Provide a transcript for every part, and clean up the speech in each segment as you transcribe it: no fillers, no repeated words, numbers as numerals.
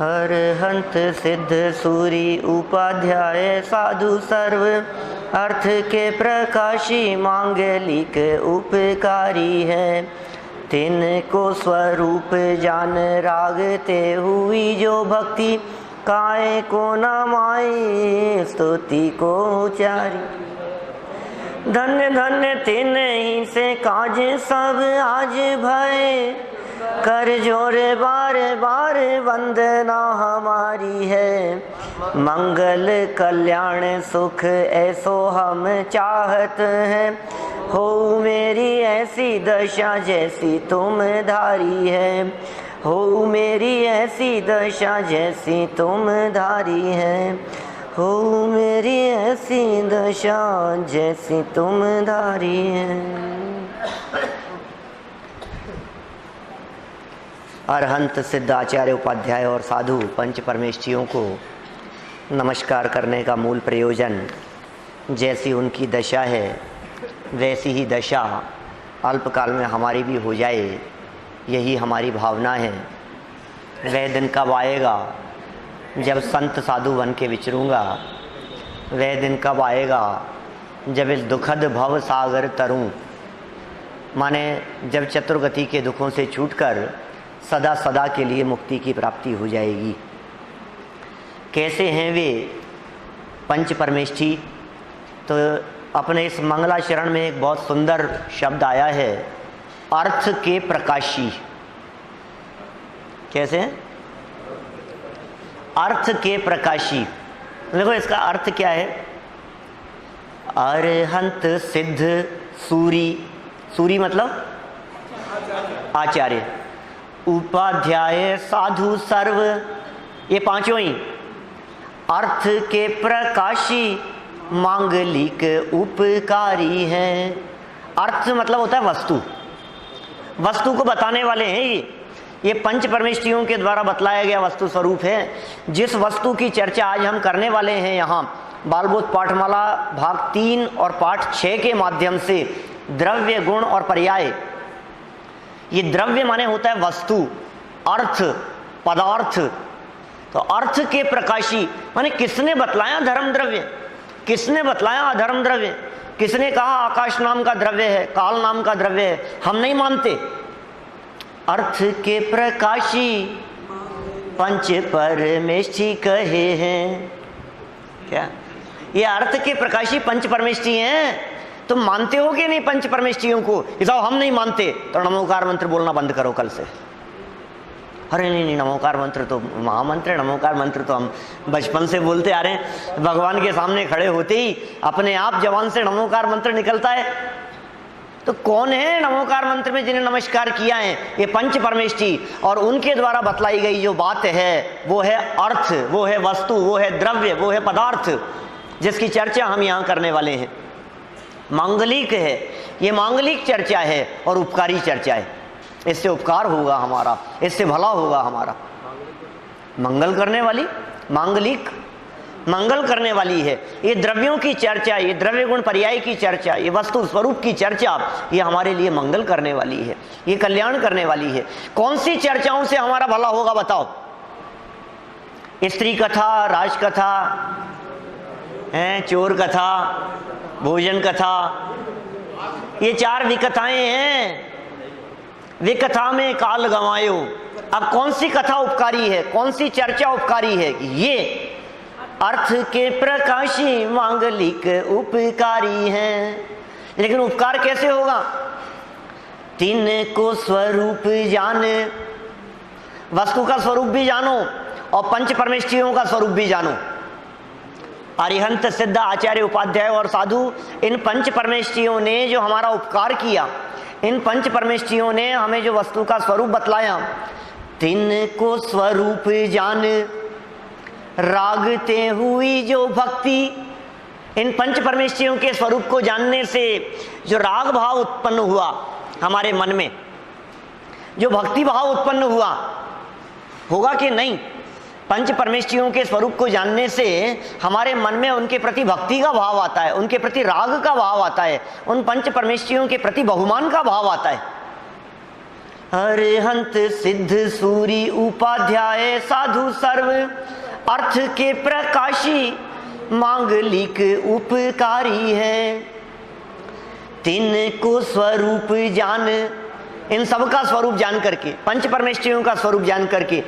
अरहंत सिद्ध सूरी उपाध्याय साधु सर्व अर्थ के प्रकाशी मांगलिक उपकारी है। तिनको स्वरूप जान रागते हुई जो भक्ति काय को न माई स्तुति को उचारी। धन्य धन्य तिन ही से काज सब आज भय कर जोर बार बार वंदना हमारी है। मंगल कल्याण सुख ऐसो हम चाहत हैं हो मेरी ऐसी दशा जैसी तुम धारी है। हो मेरी ऐसी दशा जैसी तुम धारी है। हो मेरी ऐसी दशा जैसी तुम धारी है। अरहंत सिद्ध आचार्य उपाध्याय और साधु पंच परमेष्ठियों को नमस्कार करने का मूल प्रयोजन जैसी उनकी दशा है वैसी ही दशा अल्पकाल में हमारी भी हो जाए, यही हमारी भावना है। वह दिन कब आएगा जब संत साधु बन के विचरूंगा। वह दिन कब आएगा जब इस दुखद भव सागर तरूं, माने जब चतुर्गति के दुखों से छूटकर सदा सदा के लिए मुक्ति की प्राप्ति हो जाएगी। कैसे हैं वे पंच परमेष्ठी? तो अपने इस मंगलाचरण में एक बहुत सुंदर शब्द आया है, अर्थ के प्रकाशी। कैसे? अर्थ के प्रकाशी। देखो इसका अर्थ क्या है। अरहंत सिद्ध सूरी, सूरी मतलब आचार्य, उपाध्याय साधु सर्व, ये पांचों ही अर्थ के प्रकाशी मांगलिक उपकारी हैं। अर्थ मतलब होता है वस्तु, वस्तु को बताने वाले हैं ये पंच परमेष्ठियों के द्वारा बतलाया गया वस्तु स्वरूप है। जिस वस्तु की चर्चा आज हम करने वाले हैं यहाँ बालबोध पाठमाला भाग 3 और पाठ 6 के माध्यम से, द्रव्य गुण और पर्याय। ये द्रव्य माने होता है वस्तु, अर्थ, पदार्थ। तो अर्थ के प्रकाशी माने किसने बतलाया धर्म द्रव्य, किसने बतलाया अधर्म द्रव्य, किसने कहा आकाश नाम का द्रव्य है, काल नाम का द्रव्य है, हम नहीं मानते। अर्थ के प्रकाशी पंच परमेष्ठी कहे हैं। क्या ये अर्थ के प्रकाशी पंच परमेष्ठी हैं? तुम मानते हो कि नहीं पंच परमेष्ठियों को? इसाओ हम नहीं मानते तो नमोकार मंत्र बोलना बंद करो कल से। अरे नहीं, नमोकार मंत्र तो महामंत्र है, नमोकार मंत्र तो हम बचपन से बोलते आ रहे हैं। भगवान के सामने खड़े होते ही अपने आप जबान से नमोकार मंत्र निकलता है। तो कौन है नमोकार मंत्र में जिन्हें नमस्कार किया है? ये पंच परमेष्ठी। और उनके द्वारा बतलाई गई जो बात है वो है अर्थ, वो है वस्तु, वो है द्रव्य, वो है पदार्थ, जिसकी चर्चा हम यहाँ करने वाले हैं। मांगलिक है, ये मांगलिक चर्चा है और उपकारी चर्चा है। इससे उपकार होगा हमारा, इससे भला होगा हमारा। मंगल करने वाली, मांगलिक मंगल करने वाली है। ये द्रव्यों की चर्चा, ये द्रव्य गुण पर्याय की चर्चा, ये वस्तु स्वरूप की चर्चा, ये हमारे लिए मंगल करने वाली है, ये कल्याण करने वाली है। कौन सी चर्चाओं से हमारा भला होगा बताओ? स्त्री कथा, राजकथा है, चोर कथा, भोजन कथा, ये 4 विकथाएं हैं। विकथा में काल गंवायो। अब कौन सी कथा उपकारी है, कौन सी चर्चा उपकारी है? ये अर्थ के प्रकाशी मांगलिक उपकारी हैं। लेकिन उपकार कैसे होगा? तिनको स्वरूप जाने, वस्तु का स्वरूप भी जानो और पंच परमेष्ठियों का स्वरूप भी जानो। अरिहंत सिद्ध आचार्य उपाध्याय और साधु, इन पंच परमेष्ठियों ने जो हमारा उपकार किया, इन पंच परमेष्ठियों ने हमें जो वस्तु का स्वरूप बतलाया, तिनको स्वरूप जान रागते हुई जो भक्ति। इन पंच परमेष्ठियों के स्वरूप को जानने से जो राग भाव उत्पन्न हुआ हमारे मन में, जो भक्ति भाव उत्पन्न हुआ, होगा कि नहीं? पंच परमेष्ठियों के स्वरूप को जानने से हमारे मन में उनके प्रति भक्ति का भाव आता है, उनके प्रति राग का भाव आता है, उन पंच परमेष्ठियों के प्रति बहुमान का भाव आता है। अरहंत सिद्ध सूरी उपाध्याय साधु सर्व अर्थ के प्रकाशी मांगलिक उपकारी है। तिनको स्वरूप जान, इन सब का स्वरूप जान करके, पंच परमेष्ठियों का स्वरूप जान करके,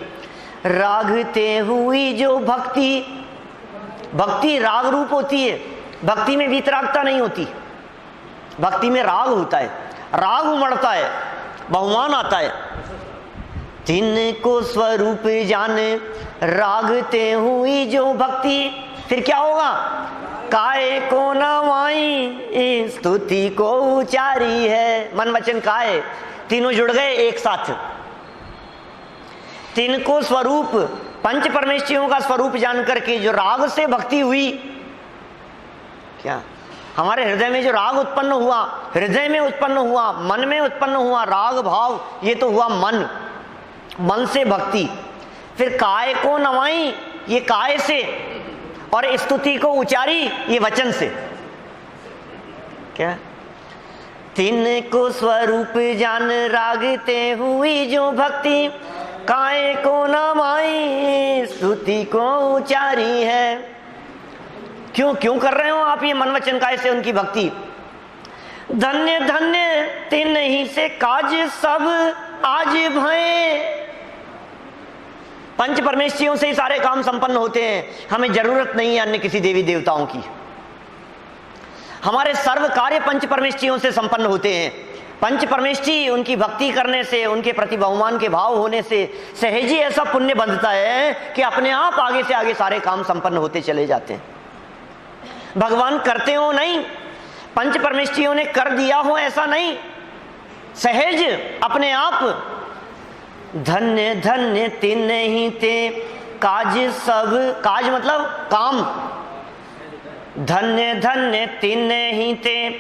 रागते हुई जो भक्ति, भक्ति राग रूप होती है, भक्ति में वीतरागता नहीं होती, भक्ति में राग होता है, राग उमड़ता है, बहुमान आता है। तिनको स्वरूप जाने रागते हुई जो भक्ति, फिर क्या होगा? काय को नवाई स्तुति को उचारी है। मन वचन काय तीनों जुड़ गए एक साथ। तिनको स्वरूप, पंच परमेष्ठियों का स्वरूप जान करके जो राग से भक्ति हुई, क्या हमारे हृदय में जो राग उत्पन्न हुआ, हृदय में उत्पन्न हुआ, मन में उत्पन्न हुआ राग भाव, ये तो हुआ मन, मन से भक्ति। फिर काय को नवाई, ये काय से, और स्तुति को उचारी, ये वचन से। क्या? तिनको स्वरूप जान रागते हुई जो भक्ति, काय को नवाई स्तुति को उचारी है। क्यों क्यों कर रहे हो आप ये मन वचन काय से उनकी भक्ति? धन्य धन्य तिन्हीं से काज सब आज भये। पंच परमेष्ठियों से ही सारे काम संपन्न होते हैं, हमें जरूरत नहीं है अन्य किसी देवी देवताओं की। हमारे सर्व कार्य पंच परमेष्ठियों से संपन्न होते हैं। पंच परमेष्ठी उनकी भक्ति करने से, उनके प्रति बहुमान के भाव होने से सहज ही ऐसा पुण्य बंधता है कि अपने आप आगे से आगे सारे काम संपन्न होते चले जाते हैं। भगवान करते हो नहीं, पंच परमेष्ठियों ने कर दिया हो ऐसा नहीं, सहज अपने आप। धन्य धन्य तिन्हीं ते काज सब, काज मतलब काम, धन्य धन्य तिन्हीं ते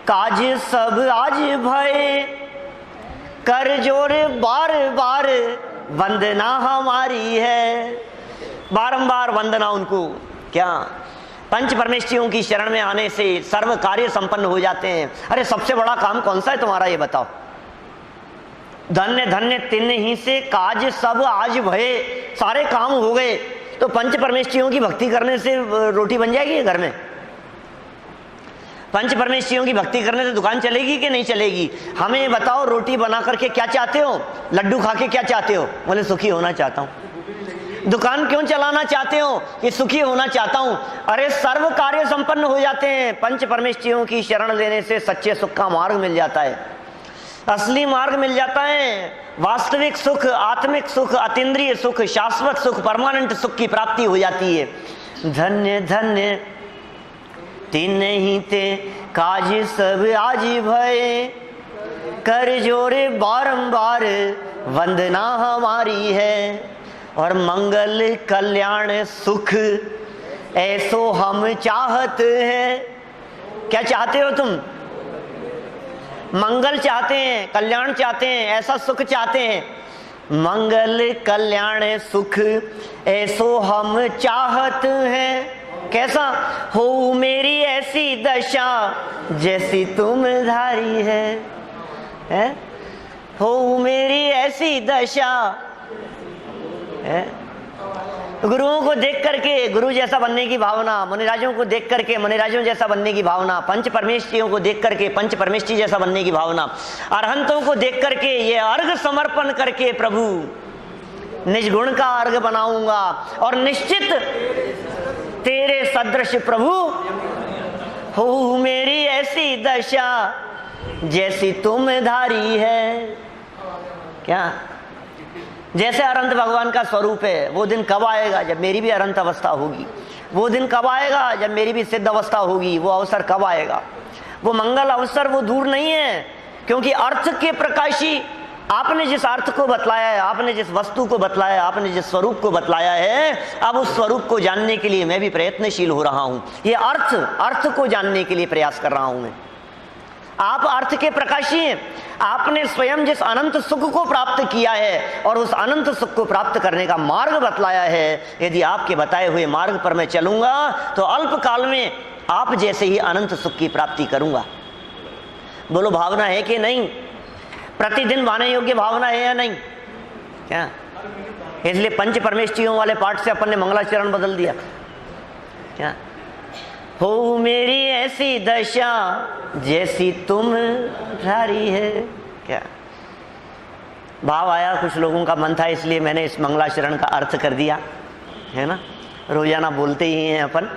काज सब आज भये। कर जोर बार बार वंदना हमारी है, बारंबार वंदना उनको। क्या? पंच परमेष्ठियों की शरण में आने से सर्व कार्य संपन्न हो जाते हैं। अरे सबसे बड़ा काम कौन सा है तुम्हारा, ये बताओ? धन्य धन्य तिन्हीं से काज सब आज भये, सारे काम हो गए। तो पंच परमेष्ठियों की भक्ति करने से रोटी बन जाएगी घर में? पंच परमेष्ठियों की भक्ति करने से दुकान चलेगी कि नहीं चलेगी? हमें बताओ, रोटी बना करके क्या चाहते हो? लड्डू खा के क्या चाहते हो? बोले सुखी होना चाहता हूँ। दुकान क्यों चलाना चाहते हो? कि सुखी होना चाहता हूँ। अरे सर्व कार्य संपन्न हो जाते हैं। पंच परमेष्ठियों की शरण लेने से सच्चे सुख का मार्ग मिल जाता है, असली मार्ग मिल जाता है। वास्तविक सुख, आत्मिक सुख, अतीन्द्रिय सुख, शाश्वत सुख, परमानेंट सुख की प्राप्ति हो जाती है। धन्य धन्य तिन्हीं ते काज सब आज भये। कर जोरे बारंबार वंदना हमारी है। और मंगल कल्याण सुख ऐसो हम चाहत हैं। क्या चाहते हो तुम? मंगल चाहते हैं, कल्याण चाहते हैं, ऐसा सुख चाहते हैं। मंगल कल्याण सुख ऐसो हम चाहत हैं। कैसा? हो मेरी ऐसी दशा जैसी तुम धारी है? हो मेरी ऐसी दशा है? गुरुओं को देख करके गुरु जैसा बनने की भावना, मुनिराजों को देख करके मुनिराजों जैसा बनने की भावना, पंच परमेष्ठियों को देख करके पंच परमेष्ठी जैसा बनने की भावना, अरहंतों को देख करके ये अर्घ समर्पण करके प्रभु निज गुण का अर्घ बनाऊंगा और निश्चित तेरे सदृश प्रभु हो मेरी ऐसी दशा जैसी तुम धारी है। क्या? जैसे अनंत भगवान का स्वरूप है। वो दिन कब आएगा? जब मेरी भी अनंत अवस्था होगी। वो दिन कब आएगा? जब मेरी भी सिद्ध अवस्था होगी। वो अवसर कब आएगा? वो मंगल अवसर वो दूर नहीं है, क्योंकि अर्थ के प्रकाशी आपने जिस अर्थ को बतलाया है, आपने जिस वस्तु को बतलाया है, आपने जिस स्वरूप को बतलाया है, अब उस स्वरूप को जानने के लिए मैं भी प्रयत्नशील हो रहा हूं। ये अर्थ को जानने के लिए प्रयास कर रहा हूं मैं। आप अर्थ के प्रकाशी हैं। आपने स्वयं जिस अनंत सुख को प्राप्त किया है और उस अनंत सुख को प्राप्त करने का मार्ग बतलाया है, यदि आपके बताए हुए मार्ग पर मैं चलूंगा तो अल्प काल में आप जैसे ही अनंत सुख की प्राप्ति करूंगा। बोलो भावना है कि नहीं? प्रतिदिन भाने योग्य भावना है या नहीं? क्या इसलिए पंच परमेष्टियों वाले पाठ से अपन ने मंगलाचरण बदल दिया। क्या हो मेरी ऐसी दशा जैसी तुम धारी है। क्या भाव आया, कुछ लोगों का मन था, इसलिए मैंने इस मंगलाचरण का अर्थ कर दिया है ना। रोजाना बोलते ही हैं अपन,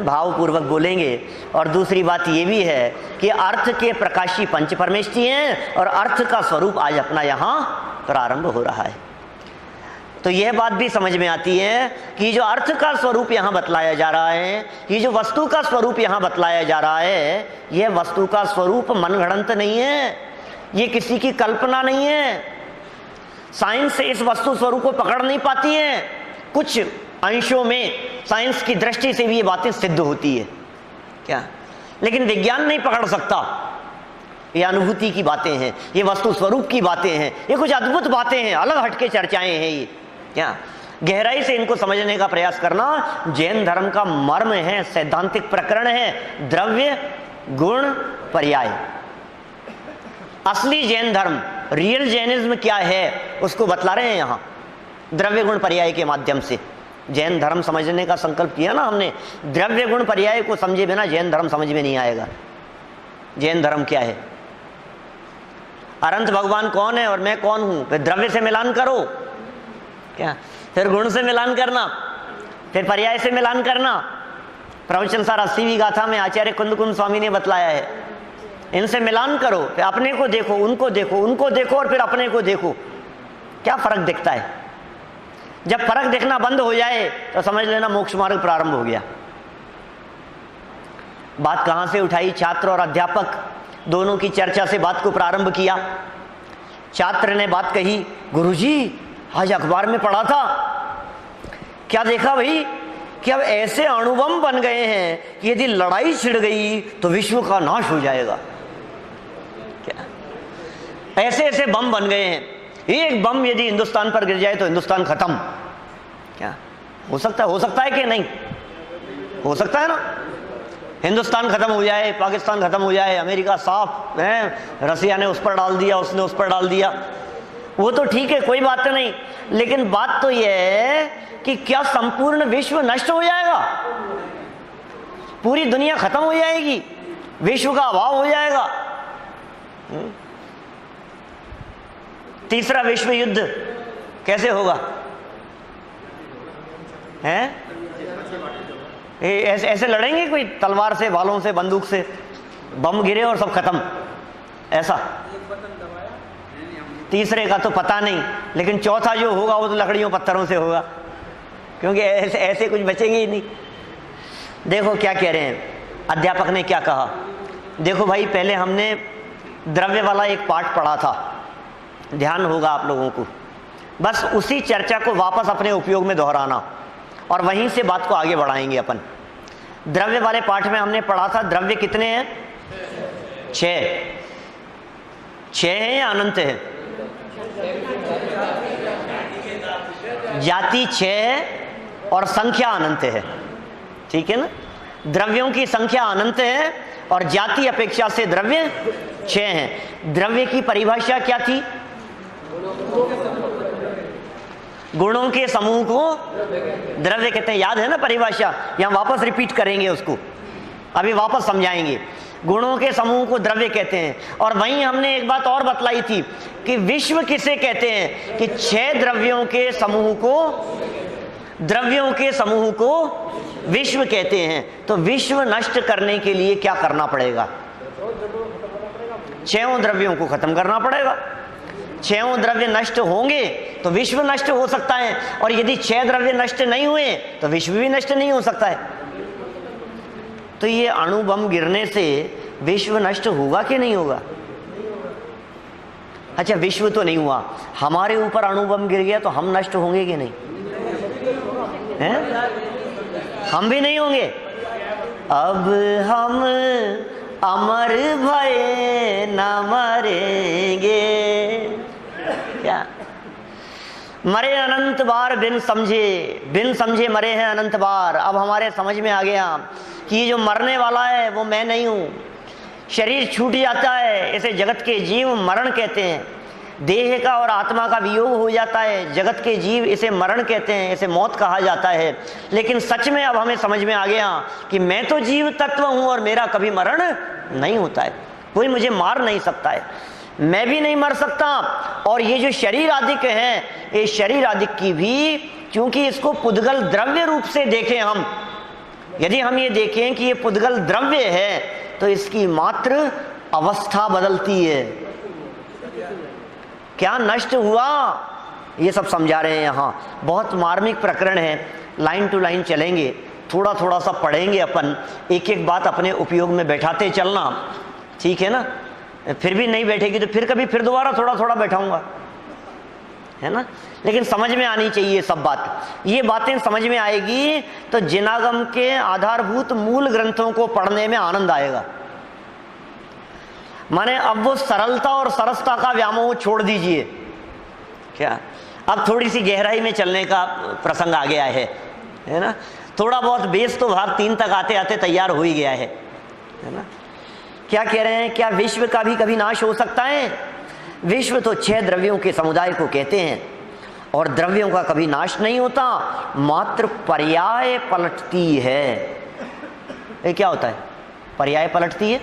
भावपूर्वक बोलेंगे। और दूसरी बात ये भी है कि अर्थ के प्रकाशी पंच परमेष्टि हैं और अर्थ का स्वरूप आज अपना यहाँ प्रारंभ हो रहा है। तो यह बात भी समझ में आती है कि जो अर्थ का स्वरूप यहाँ बतलाया जा रहा है, ये जो वस्तु का स्वरूप यहाँ बतलाया जा रहा है, यह वस्तु का स्वरूप मनगढ़ंत नहीं है, ये किसी की कल्पना नहीं है। साइंस इस वस्तु स्वरूप को पकड़ नहीं पाती है। कुछ अंशों में साइंस की दृष्टि से भी ये बातें सिद्ध होती है क्या, लेकिन विज्ञान नहीं पकड़ सकता। ये अनुभूति की बातें हैं, ये वस्तु स्वरूप की बातें हैं, ये कुछ अद्भुत बातें हैं, अलग हटके चर्चाएं हैं ये क्या। गहराई से इनको समझने का प्रयास करना जैन धर्म का मर्म है, सैद्धांतिक प्रकरण है। द्रव्य गुण पर्याय, असली जैन धर्म, रियल जैनिज्म क्या है उसको बतला रहे हैं यहाँ द्रव्य गुण पर्याय के माध्यम से। जैन धर्म समझने का संकल्प किया ना हमने, द्रव्य गुण पर्याय को समझे बिना जैन धर्म समझ में नहीं आएगा। जैन धर्म क्या है? अनंत भगवान कौन है और मैं कौन हूं, फिर द्रव्य से मिलान करो क्या, फिर गुण से मिलान करना, फिर पर्याय से मिलान करना। प्रवचन सार 80वीं गाथा में आचार्य कुंद स्वामी ने बतलाया है, इनसे मिलान करो, फिर अपने को देखो, उनको देखो, उनको देखो और फिर अपने को देखो, क्या फर्क दिखता है। जब फर्क दिखना बंद हो जाए तो समझ लेना मोक्ष मार्ग प्रारंभ हो गया। बात कहां से उठाई? छात्र और अध्यापक दोनों की चर्चा से बात को प्रारंभ किया। छात्र ने बात कही, गुरुजी आज अखबार में पढ़ा था, क्या देखा भाई कि अब ऐसे अणुबम बन गए हैं कि यदि लड़ाई छिड़ गई तो विश्व का नाश हो जाएगा। क्या ऐसे ऐसे बम बन गए हैं, एक बम यदि हिंदुस्तान पर गिर जाए तो हिंदुस्तान खत्म। क्या हो सकता है कि नहीं हो सकता है ना। हिंदुस्तान खत्म हो जाए, पाकिस्तान खत्म हो जाए, अमेरिका साफ है, रसिया ने उस पर डाल दिया, उसने उस पर डाल दिया, वो तो ठीक है, कोई बात नहीं। लेकिन बात तो यह है कि क्या संपूर्ण विश्व नष्ट हो जाएगा? पूरी दुनिया खत्म हो जाएगी, विश्व का अभाव हो जाएगा। तीसरा विश्व युद्ध कैसे होगा? हैं? ऐसे लड़ेंगे कोई तलवार से, भालों से, बंदूक से, बम गिरे और सब खत्म, ऐसा? तीसरे का तो पता नहीं, लेकिन चौथा जो होगा वो तो लकड़ियों पत्थरों से होगा, क्योंकि ऐसे कुछ बचेंगे ही नहीं। देखो क्या कह रहे हैं, अध्यापक ने क्या कहा। देखो भाई, पहले हमने द्रव्य वाला एक पाठ पढ़ा था, ध्यान होगा आप लोगों को, बस उसी चर्चा को वापस अपने उपयोग में दोहराना और वहीं से बात को आगे बढ़ाएंगे अपन। द्रव्य वाले पाठ में हमने पढ़ा था द्रव्य कितने हैं? 6 हैं या अनंत है? जाति 6 है और संख्या अनंत है, ठीक है ना। द्रव्यों की संख्या अनंत है और जाति अपेक्षा से द्रव्य 6 हैं। द्रव्य की परिभाषा क्या थी? गुणों के समूह को द्रव्य कहते हैं। याद है ना परिभाषा? यहां वापस रिपीट करेंगे उसको, अभी वापस समझाएंगे। गुणों के समूह को द्रव्य कहते हैं। और वहीं हमने एक बात और बतलाई थी कि विश्व किसे कहते हैं, कि 6 द्रव्यों के समूह को विश्व कहते हैं। तो विश्व नष्ट करने के लिए क्या करना पड़ेगा? 6 द्रव्यों को खत्म करना पड़ेगा। 6 द्रव्य नष्ट होंगे तो विश्व नष्ट हो सकता है, और यदि 6 द्रव्य नष्ट नहीं हुए तो विश्व भी नष्ट नहीं हो सकता है। तो ये अणु बम गिरने से विश्व नष्ट होगा कि नहीं होगा? अच्छा, विश्व तो नहीं हुआ, हमारे ऊपर अणु बम गिर गया तो हम नष्ट होंगे कि नहीं? हैं? हम भी नहीं होंगे। अब हम अमर भये न मरेंगे। क्या? मरे अनंत बार बिन समझे मरे हैं अनंत बार। अब हमारे समझ में आ गया कि ये जो मरने वाला है वो मैं नहीं हूं। शरीर छूट जाता है, इसे जगत के जीव मरण कहते हैं। देह का और आत्मा का वियोग हो जाता है, जगत के जीव इसे मरण कहते हैं, इसे मौत कहा जाता है। लेकिन सच में अब हमें समझ में आ गया कि मैं तो जीव तत्व हूं और मेरा कभी मरण नहीं होता है, कोई मुझे मार नहीं सकता है, मैं भी नहीं मर सकता। और ये जो शरीर आदिक है, ये शरीर आदिक की भी, क्योंकि इसको पुद्गल द्रव्य रूप से देखें हम, यदि हम ये देखें कि ये पुद्गल द्रव्य है तो इसकी मात्र अवस्था बदलती है। क्या नष्ट हुआ, ये सब समझा रहे हैं यहाँ। बहुत मार्मिक प्रकरण है, लाइन टू लाइन चलेंगे, थोड़ा थोड़ा सा पढ़ेंगे अपन, एक एक बात अपने उपयोग में बैठाते चलना, ठीक है ना। फिर भी नहीं बैठेगी तो फिर दोबारा थोड़ा थोड़ा बैठाऊंगा, है ना। लेकिन समझ में आनी चाहिए सब बात। ये बातें समझ में आएगी तो जिनागम के आधारभूत मूल ग्रंथों को पढ़ने में आनंद आएगा। माने अब वो सरलता और सरसता का व्यामोह छोड़ दीजिए, क्या अब थोड़ी सी गहराई में चलने का प्रसंग आ गया है ना। थोड़ा बहुत बेस तो भाग 3 तक आते आते तैयार हो ही गया है ना। क्या कह रहे हैं, क्या विश्व का भी कभी नाश हो सकता है? विश्व तो 6 द्रव्यों के समुदाय को कहते हैं और द्रव्यों का कभी नाश नहीं होता, मात्र पर्याय पलटती है। ये क्या होता है, पर्याय पलटती है?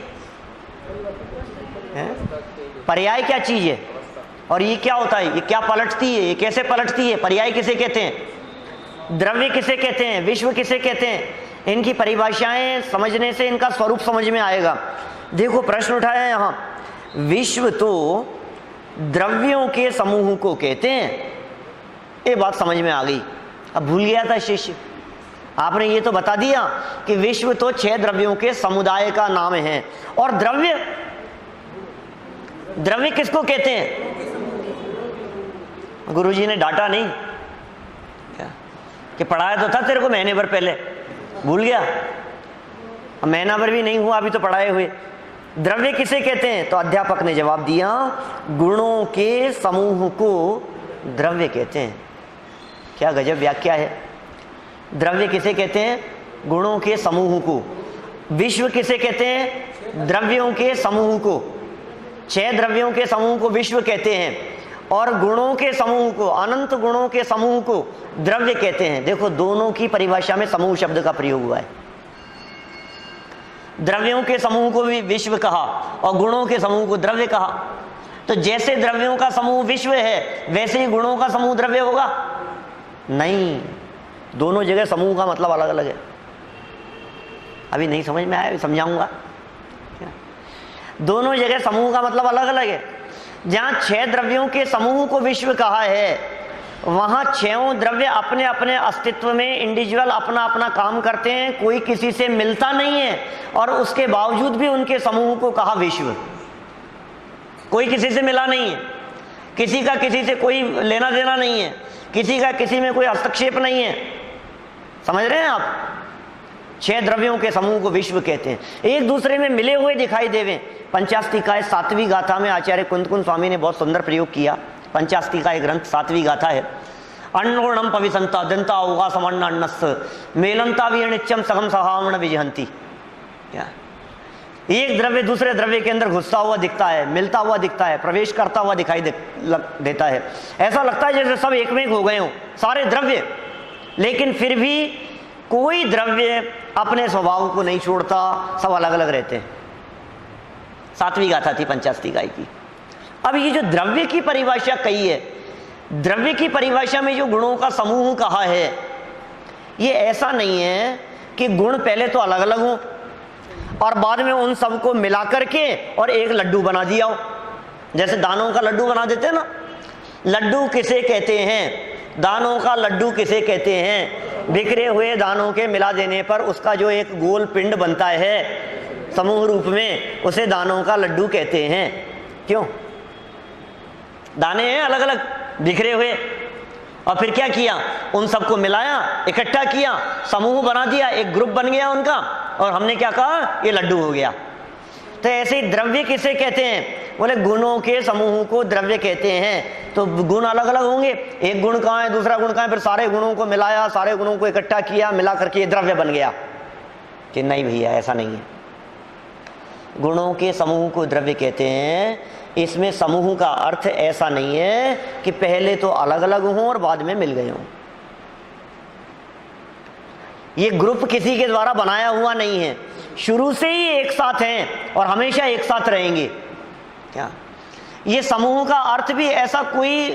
पर्याय क्या चीज है और ये क्या होता है, ये क्या पलटती है, ये कैसे पलटती है? पर्याय किसे कहते हैं, द्रव्य किसे कहते हैं, विश्व किसे कहते हैं? इनकी परिभाषाएं समझने से इनका स्वरूप समझ में आएगा। देखो प्रश्न उठाया यहां, विश्व तो द्रव्यों के समूह को कहते हैं, ये बात समझ में आ गई। अब भूल गया था शिष्य, आपने ये तो बता दिया कि विश्व तो 6 द्रव्यों के समुदाय का नाम है। और द्रव्य, द्रव्य किसको कहते हैं? गुरुजी ने डांटा नहीं क्या कि पढ़ाया तो था तेरे को महीने भर पहले, भूल गया? अब महीना भर भी नहीं हुआ अभी तो पढ़ाए हुए। द्रव्य किसे कहते हैं? तो अध्यापक ने जवाब दिया, गुणों के समूह को द्रव्य कहते हैं। क्या गजब व्याख्या है। द्रव्य किसे कहते हैं? गुणों के समूह को। विश्व किसे कहते हैं? द्रव्यों के समूह को। 6 द्रव्यों के समूह को विश्व कहते हैं और गुणों के समूह को, अनंत गुणों के समूह को द्रव्य कहते हैं। देखो दोनों की परिभाषा में समूह शब्द का प्रयोग हुआ है। द्रव्यों के समूह को भी विश्व कहा और गुणों के समूह को द्रव्य कहा। तो जैसे द्रव्यों का समूह विश्व है वैसे ही गुणों का समूह द्रव्य होगा? नहीं, दोनों जगह समूह का मतलब अलग अलग है। अभी नहीं समझ में आया, समझाऊंगा। दोनों जगह समूह का मतलब अलग अलग है। जहां 6 द्रव्यों के समूह को विश्व कहा है वहां 6 द्रव्य अपने अपने अस्तित्व में इंडिविजुअल अपना अपना काम करते हैं, कोई किसी से मिलता नहीं है और उसके बावजूद भी उनके समूह को कहा विश्व। कोई किसी से मिला नहीं है, किसी का किसी से कोई लेना देना नहीं है, किसी का किसी में कोई हस्तक्षेप नहीं है। समझ रहे हैं आप? 6 द्रव्यों के समूह को विश्व कहते हैं। एक दूसरे में मिले हुए दिखाई देवे। पंचास्तिकाय 7वीं गाथा में आचार्य कुंतकुंज स्वामी ने बहुत सुंदर प्रयोग किया। पंचास्तिकाय ग्रंथ 7वीं गाथा है। अन्नोर्णम पविसंता दंता उगा समन्न अन्नस मेलंता विनित्यम सगम सहावण विजहंती। क्या एक द्रव्य दूसरे द्रव्य के अंदर घुसता हुआ दिखता है, मिलता हुआ दिखता है, प्रवेश करता हुआ दिखाई देता है। ऐसा लगता है जैसे सब एक में हो गए हों सारे द्रव्य, लेकिन फिर भी कोई द्रव्य अपने स्वभाव को नहीं छोड़ता, सब अलग अलग रहते हैं। 7वीं गाथा थी पंचास्तिकाय की। अब ये जो द्रव्य की परिभाषा कही है, द्रव्य की परिभाषा में जो गुणों का समूह कहा है, ये ऐसा नहीं है कि गुण पहले तो अलग अलग हों और बाद में उन सबको मिला करके और एक लड्डू बना दिया हो। जैसे दानों का लड्डू बना देते हैं ना, लड्डू किसे कहते हैं? दानों का लड्डू किसे कहते हैं? बिखरे हुए दानों के मिला देने पर उसका जो एक गोल पिंड बनता है समूह रूप में, उसे दानों का लड्डू कहते हैं। क्यों? दाने हैं अलग अलग बिखरे हुए, और फिर क्या किया? उन सबको मिलाया, इकट्ठा किया, समूह बना दिया, एक ग्रुप बन गया उनका, और हमने क्या कहा? ये लड्डू हो गया। तो ऐसे ही द्रव्य किसे कहते हैं? बोले गुणों के समूह को द्रव्य कहते हैं। तो गुण अलग अलग होंगे, एक गुण कहाँ है, दूसरा गुण कहाँ है, फिर सारे गुणों को मिलाया, सारे गुणों को इकट्ठा किया, मिला करके ये द्रव्य बन गया। कि नहीं भैया, ऐसा नहीं है। गुणों के समूह को द्रव्य कहते हैं इसमें समूह का अर्थ ऐसा नहीं है कि पहले तो अलग अलग हों और बाद में मिल गए हों। ये ग्रुप किसी के द्वारा बनाया हुआ नहीं है, शुरू से ही एक साथ हैं और हमेशा एक साथ रहेंगे। क्या ये समूह का अर्थ भी ऐसा कोई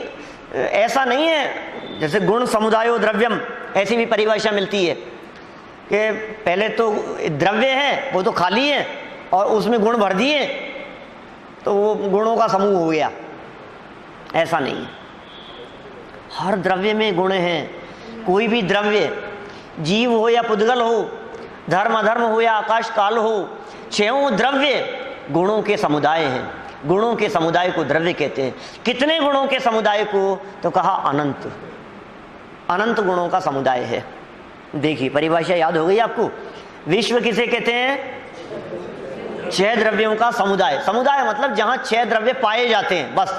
ऐसा नहीं है, जैसे गुण समुदायो द्रव्यम ऐसी भी परिभाषा मिलती है कि पहले तो द्रव्य है वो तो खाली है और उसमें गुण भर दिए तो वो गुणों का समूह हो गया। ऐसा नहीं है, हर द्रव्य में गुण हैं। कोई भी द्रव्य, जीव हो या पुद्गल हो, धर्म अधर्म हो या आकाश काल हो, छयों द्रव्य गुणों के समुदाय हैं। गुणों के समुदाय को द्रव्य कहते हैं। कितने गुणों के समुदाय को? तो कहा अनंत, अनंत गुणों का समुदाय है। देखिए परिभाषा याद हो गई आपको। विश्व किसे कहते हैं? 6 द्रव्यों का समुदाय। समुदाय मतलब जहां 6 द्रव्य पाए जाते हैं, बस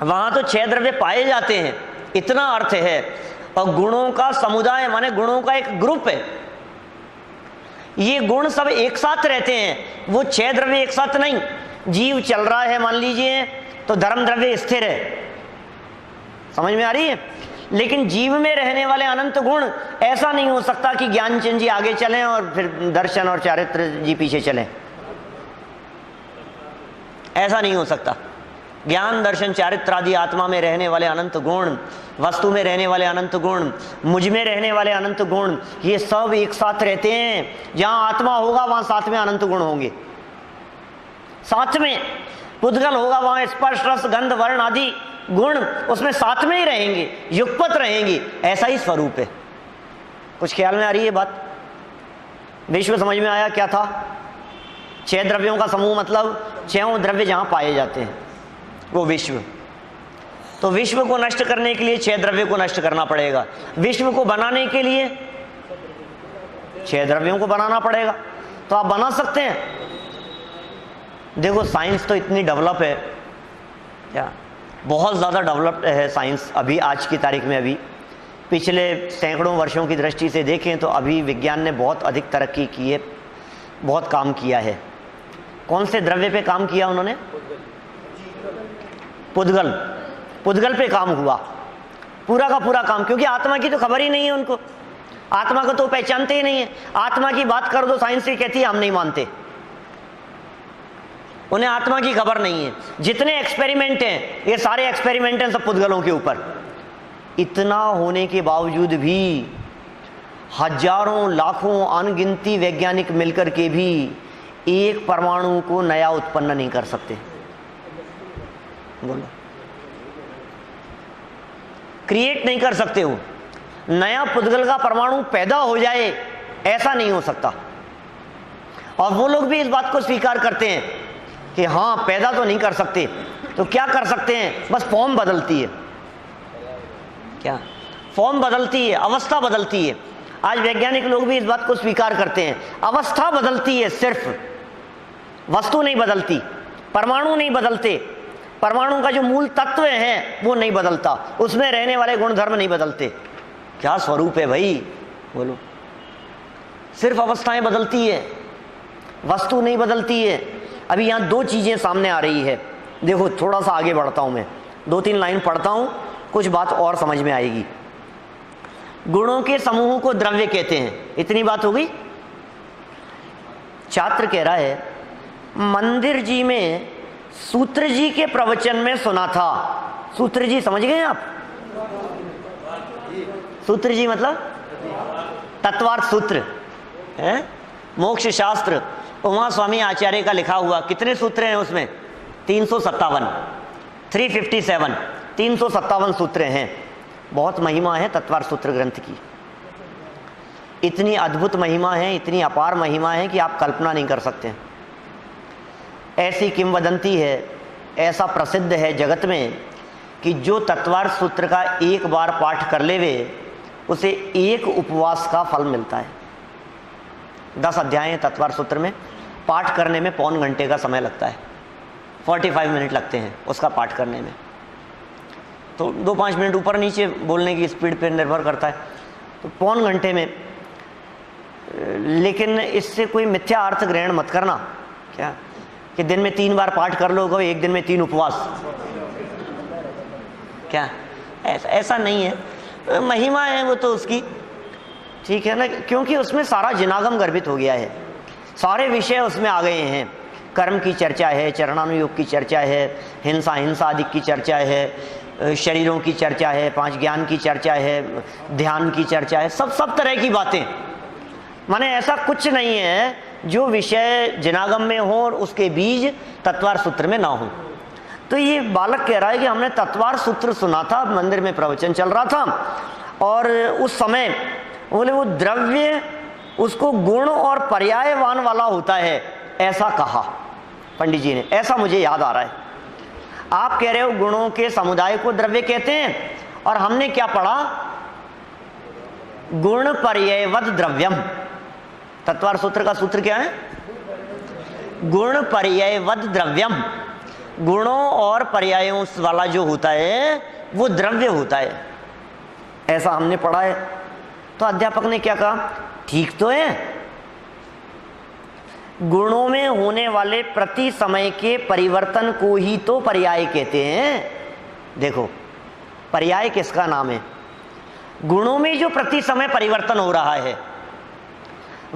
वहां तो 6 द्रव्य पाए जाते हैं, इतना अर्थ है। और गुणों का समुदाय माने गुणों का एक ग्रुप है। ये गुण सब एक साथ रहते हैं, वो 6 द्रव्य एक साथ नहीं। जीव चल रहा है मान लीजिए तो धर्म द्रव्य स्थिर है, समझ में आ रही है। लेकिन जीव में रहने वाले अनंत गुण, ऐसा नहीं हो सकता कि ज्ञानचंद जी आगे चलें और फिर दर्शन और चारित्र जी पीछे चलें, ऐसा नहीं हो सकता। ज्ञान दर्शन चारित्र आदि आत्मा में रहने वाले अनंत गुण, वस्तु में रहने वाले अनंत गुण, मुझ में रहने वाले अनंत गुण, ये सब एक साथ रहते हैं। जहां आत्मा होगा वहां साथ में अनंत गुण होंगे, साथ में पुद्गल होगा वहां स्पर्श रस गंध वर्ण आदि गुण उसमें साथ में ही रहेंगे, युगपत रहेंगे। ऐसा ही स्वरूप है। कुछ ख्याल में आ रही है बात? विश्व समझ में आया क्या था? 6 द्रव्यों का समूह मतलब 6 द्रव्य जहां पाए जाते हैं वो विश्व। तो विश्व को नष्ट करने के लिए 6 द्रव्य को नष्ट करना पड़ेगा। विश्व को बनाने के लिए 6 द्रव्यों को बनाना पड़ेगा। तो आप बना सकते हैं। देखो साइंस तो इतनी डेवलप है, क्या बहुत ज़्यादा डेवलप्ड है साइंस अभी आज की तारीख में। अभी पिछले सैकड़ों वर्षों की दृष्टि से देखें तो अभी विज्ञान ने बहुत अधिक तरक्की की है, बहुत काम किया है। कौन से द्रव्य पे काम किया उन्होंने? पुद्गल। पुद्गल पे काम हुआ पूरा का पूरा काम, क्योंकि आत्मा की तो खबर ही नहीं है उनको। आत्मा को तो पहचानते ही नहीं है। आत्मा की बात कर दो साइंस ये कहती है हम नहीं मानते, उन्हें आत्मा की खबर नहीं है। जितने एक्सपेरिमेंट हैं ये सारे एक्सपेरिमेंट हैं सब पुद्गलों के ऊपर। इतना होने के बावजूद भी हजारों लाखों अनगिनती वैज्ञानिक मिलकर के भी एक परमाणु को नया उत्पन्न नहीं कर सकते। बोलो, क्रिएट नहीं कर सकते हो। नया पुद्गल का परमाणु पैदा हो जाए ऐसा नहीं हो सकता। और वो लोग भी इस बात को स्वीकार करते हैं कि हाँ पैदा तो नहीं कर सकते, तो क्या कर सकते हैं? बस फॉर्म बदलती है। क्या फॉर्म बदलती है, अवस्था बदलती है। आज वैज्ञानिक लोग भी इस बात को स्वीकार करते हैं, अवस्था बदलती है सिर्फ, वस्तु नहीं बदलती, परमाणु नहीं बदलते। परमाणु का जो मूल तत्व है वो नहीं बदलता, उसमें रहने वाले गुणधर्म नहीं बदलते। क्या स्वरूप है भाई, बोलो। सिर्फ अवस्थाएं बदलती है, वस्तु नहीं बदलती है। अभी यहाँ 2 चीजें सामने आ रही है। देखो थोड़ा सा आगे बढ़ता हूं मैं, 2-3 लाइन पढ़ता हूं, कुछ बात और समझ में आएगी। गुणों के समूह को द्रव्य कहते हैं, इतनी बात हो गई। छात्र कह रहा है मंदिर जी में सूत्र जी के प्रवचन में सुना था। सूत्र जी समझ गए आप? सूत्र जी मतलब तत्वार्थ सूत्र है, मोक्ष शास्त्र, उमा स्वामी आचार्य का लिखा हुआ। कितने सूत्र हैं उसमें? 357, 357, 357 सूत्र हैं। बहुत महिमा है तत्वार्थ सूत्र ग्रंथ की। इतनी अद्भुत महिमा है, इतनी अपार महिमा है कि आप कल्पना नहीं कर सकते। ऐसी किंवदंती है, ऐसा प्रसिद्ध है जगत में कि जो तत्वार्थ सूत्र का एक बार पाठ कर लेवे उसे 1 उपवास का फल मिलता है। 10 अध्याय हैं तत्वार्थ सूत्र में, पाठ करने में 1.25 घंटे का समय लगता है, 45 मिनट लगते हैं उसका पाठ करने में। तो 2-5 मिनट ऊपर नीचे बोलने की स्पीड पर निर्भर करता है, तो 1.25 घंटे में। लेकिन इससे कोई मिथ्या अर्थ ग्रहण मत करना। क्या कि दिन में 3 बार पाठ कर लो, एक दिन में 3 उपवास, क्या ऐसा नहीं है, महिमा है वो तो उसकी, ठीक है ना, क्योंकि उसमें सारा जिनागम गर्भित हो गया है, सारे विषय उसमें आ गए हैं। कर्म की चर्चा है, चरणानुयोग की चर्चा है, हिंसा आदि की चर्चा है, शरीरों की चर्चा है, 5 ज्ञान की चर्चा है, ध्यान की चर्चा है, सब तरह की बातें। माने ऐसा कुछ नहीं है जो विषय जिनागम में हो और उसके बीज तत्वार सूत्र में ना हो। तो ये बालक कह रहा है कि हमने तत्वार सूत्र सुना था, मंदिर में प्रवचन चल रहा था, और उस समय बोले वो द्रव्य उसको गुण और पर्यायवान वाला होता है, ऐसा कहा पंडित जी ने, ऐसा मुझे याद आ रहा है। आप कह रहे हो गुणों के समुदाय को द्रव्य कहते हैं, और हमने क्या पढ़ा, गुण पर्यायवद द्रव्यम। तत्वार सूत्र का सूत्र क्या है, गुण पर्यायवद द्रव्यम। गुणों और पर्यायों वाला जो होता है वो द्रव्य होता है, ऐसा हमने पढ़ा है। तो अध्यापक ने क्या कहा, ठीक तो है, गुणों में होने वाले प्रति समय के परिवर्तन को ही तो पर्याय कहते हैं। देखो पर्याय किसका नाम है, गुणों में जो प्रति समय परिवर्तन हो रहा है,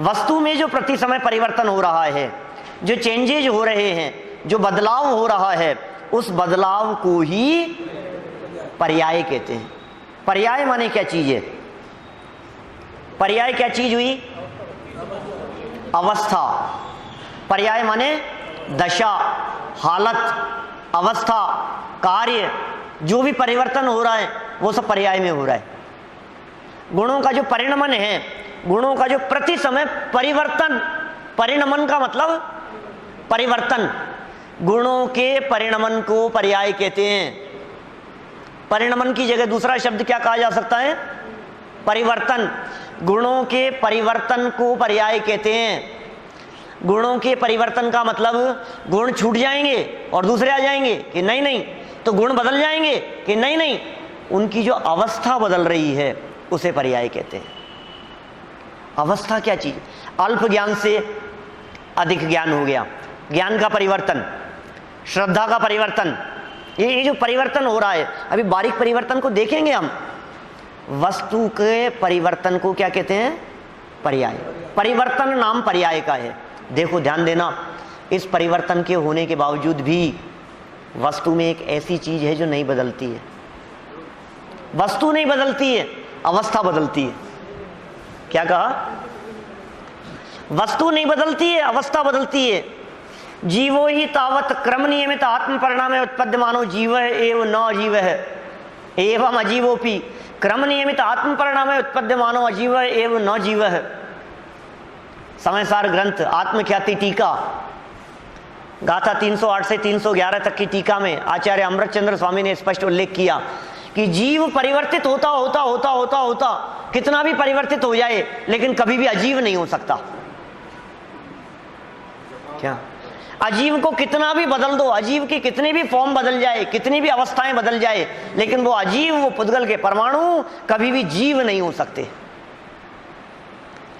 वस्तु में जो प्रति समय परिवर्तन हो रहा है, जो चेंजेज हो रहे हैं, जो बदलाव हो रहा है, उस बदलाव को ही पर्याय कहते हैं। पर्याय माने क्या चीज है, पर्याय क्या चीज हुई, अवस्था। पर्याय माने दशा, हालत, अवस्था, कार्य, जो भी परिवर्तन हो रहा है वो सब पर्याय में हो रहा है। गुणों का जो परिणमन है, गुणों का जो प्रति समय परिवर्तन, परिणमन का मतलब परिवर्तन, गुणों के परिणमन को पर्याय कहते हैं। परिणमन की जगह दूसरा शब्द क्या कहा जा सकता है, परिवर्तन। गुणों के परिवर्तन को पर्याय कहते हैं। गुणों के परिवर्तन का मतलब गुण छूट जाएंगे और दूसरे आ जाएंगे कि नहीं नहीं, तो गुण बदल जाएंगे कि नहीं नहीं, उनकी जो अवस्था बदल रही है उसे पर्याय कहते हैं। अवस्था क्या चीज, अल्प ज्ञान से अधिक ज्ञान हो गया, ज्ञान का परिवर्तन, श्रद्धा का परिवर्तन, ये जो परिवर्तन हो रहा है, अभी बारीक परिवर्तन को देखेंगे हम। वस्तु के परिवर्तन को क्या कहते हैं, पर्याय। परिवर्तन नाम पर्याय का है। देखो ध्यान देना, इस परिवर्तन के होने के बावजूद भी वस्तु में एक ऐसी चीज है जो नहीं बदलती है। वस्तु नहीं बदलती है, अवस्था बदलती है। क्या कहा, वस्तु नहीं बदलती है, अवस्था बदलती है। जीवो ही तावत क्रम नियमित आत्म परिणाम उत्पद्यमानो जीव एवं न अजीव है एवं अजीवोपि क्रम नियमित आत्म परिणाम उत्पद्यमानो अजीव एवं न जीव है। समयसार ग्रंथ आत्मख्याति टीका, गाथा 308 से 311 तक की टीका में आचार्य अमृतचंद्र स्वामी ने स्पष्ट उल्लेख किया कि जीव परिवर्तित होता होता होता होता होता कितना भी परिवर्तित हो जाए लेकिन कभी भी अजीव नहीं हो सकता। क्या, अजीव को कितना भी बदल दो, अजीव की कितनी भी फॉर्म बदल जाए, कितनी भी अवस्थाएं बदल जाए, लेकिन वो अजीव, वो पुद्गल के परमाणु कभी भी जीव नहीं हो सकते।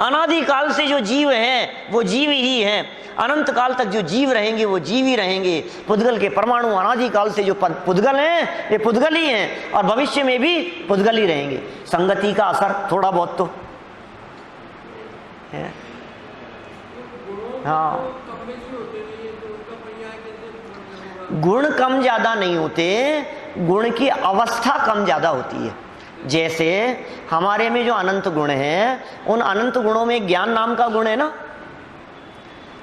अनादि काल से जो जीव हैं वो जीव ही हैं, अनंत काल तक जो जीव रहेंगे वो जीव ही रहेंगे। पुद्गल के परमाणु अनादि काल से जो पुद्गल हैं ये पुद्गल ही हैं और भविष्य में भी पुद्गल ही रहेंगे। संगति का असर थोड़ा बहुत तो है। हाँ, गुण कम ज्यादा नहीं होते, गुण की अवस्था कम ज्यादा होती है। जैसे हमारे में जो अनंत गुण हैं, उन अनंत गुणों में ज्ञान नाम का गुण है ना,